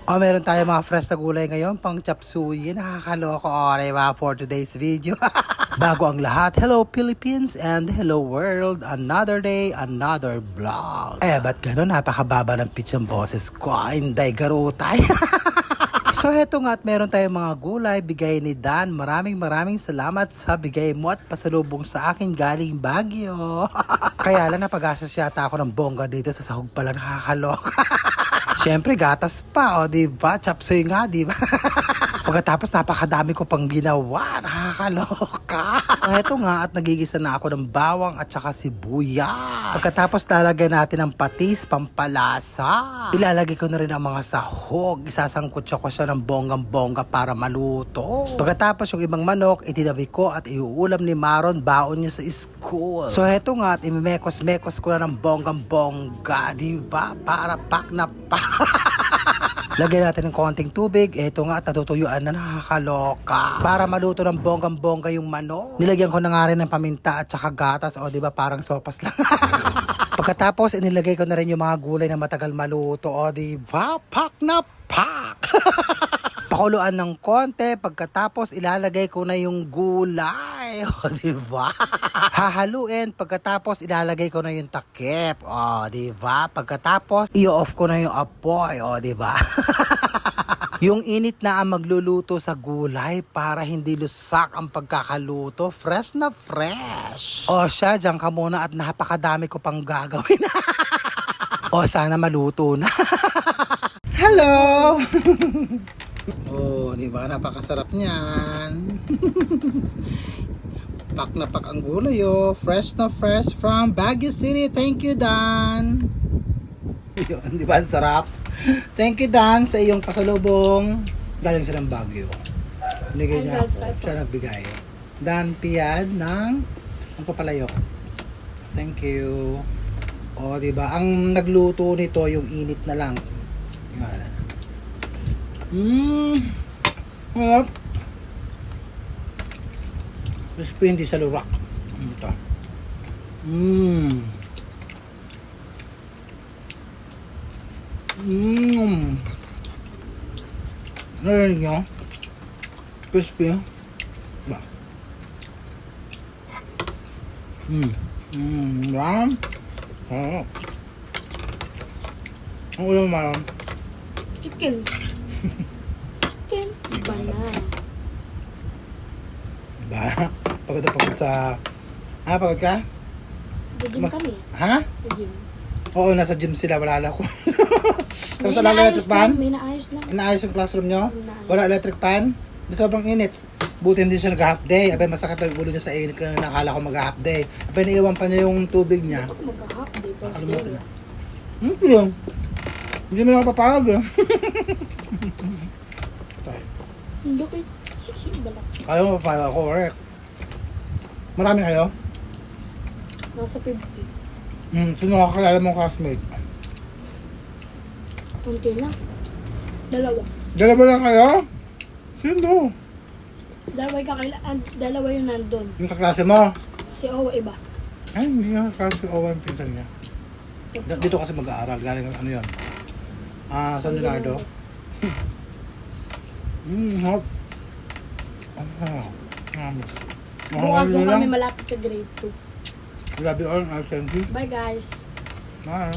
O, meron tayo mga fresh na gulay ngayon, pang chop suey. Nakakaloko. O, diba, for today's video. Bago ang lahat, hello Philippines and hello world. Another day, another vlog. Ba't gano'n? Napakababa ng pitch ng boses ko. Hindi, garutay. So heto nga at meron tayong mga gulay, bigay ni Dan. Maraming salamat sa bigay mo at pasalubong sa akin galing Baguio. Kaya lang napag-asas yata ako ng bongga dito sa sahog pala, nakakaloka. Siyempre gatas pa, o diba? Chapsoy nga, diba? Pagkatapos napakadami ko pang ginawa, nakakaloka. Heto nga at nagigisa na ako ng bawang at saka sibuyas. Pagkatapos lalagyan natin ng patis, pampalasa. Ilalagay ko na rin ang mga sahog. Isasangkot ko siya ng bonggang-bongga para maluto. Pagkatapos yung ibang manok, itinabi ko at iuulam ni Maron, baon niya sa school. So heto nga at imimekos-mekos ko na ng bonggang-bongga, diba? Para pak na pak. Lagyan natin ng konting tubig. Eto nga, natutuyuan na, nakakaloka. Para maluto ng bonggang-bongga yung manok. Nilagyan ko na nga rin ng paminta at saka gatas. O diba, parang sopas lang. Pagkatapos, inilagay ko na rin yung mga gulay na matagal maluto. O diba, pak na pak. Pakuluan ng konti. Pagkatapos, ilalagay ko na yung gulay. O diba? Hahaluin. Pagkatapos, ilalagay ko na yung takip. O diba? Pagkatapos, i-off ko na yung apoy. O diba? Yung init na ang magluluto sa gulay para hindi lusak ang pagkakaluto. Fresh na fresh. O siya, dyan ka muna at napakadami ko pang gagawin. O sana maluto na. Hello! Oh, di ba? Napakasarap niyan. Pak na pak ang gulay, oh. Fresh na fresh from Baguio City. Thank you, Dan. Yun, di ba? Ang sarap. Thank you, Dan, sa iyong pasalubong. Galing siya ng Baguio. Binigay niya ako. Siya nagbigay. Dan Piad ng papalayok. Thank you. Oh, di ba? Ang nagluto nito yung init na lang. Diba? Harap. Crispy, hindi sa lurak. Ito. Ngayon nyo. Crispy. Ba? Yan. Harap. Ang ulam maram. Chicken. Chicken. Iba na. Diba? Pagod na pagod sa... pagod ka? Nag-gym kami. Ha? Nag-gym. Oo, nasa gym sila. Wala ko. Tapos wala electric fan? May naayos lang. Inaayos yung classroom nyo? Inaayos. Wala electric fan? Di sobrang init. Buti hindi siya nag-half day. Abay, masakit ang ulo niya sa init kaya nakala ko mag-half day. Abay, naiwan pa niya yung tubig niya. Ako mag-half day. Nakalimutan niya. Lang. Hindi mo ako papagod eh. Hindi ko balak. Kaya mo papayag ako, correct. Marami kayo? Nasa 50. Sino kakakilala mong classmate? Kunti lang. Dalawa. Dalawa lang kayo? Sino? Dalawa yung nandun. Yung kaklase mo? Si Owa iba. Ay, hindi nga kaklase ko yung pinsan niya. Dito kasi mag-aaral. Galing ano yun? San Leonardo. Hot. Bukas doon kami malapit sa grade 2. Love you all. I'll send you. Bye guys. Bye.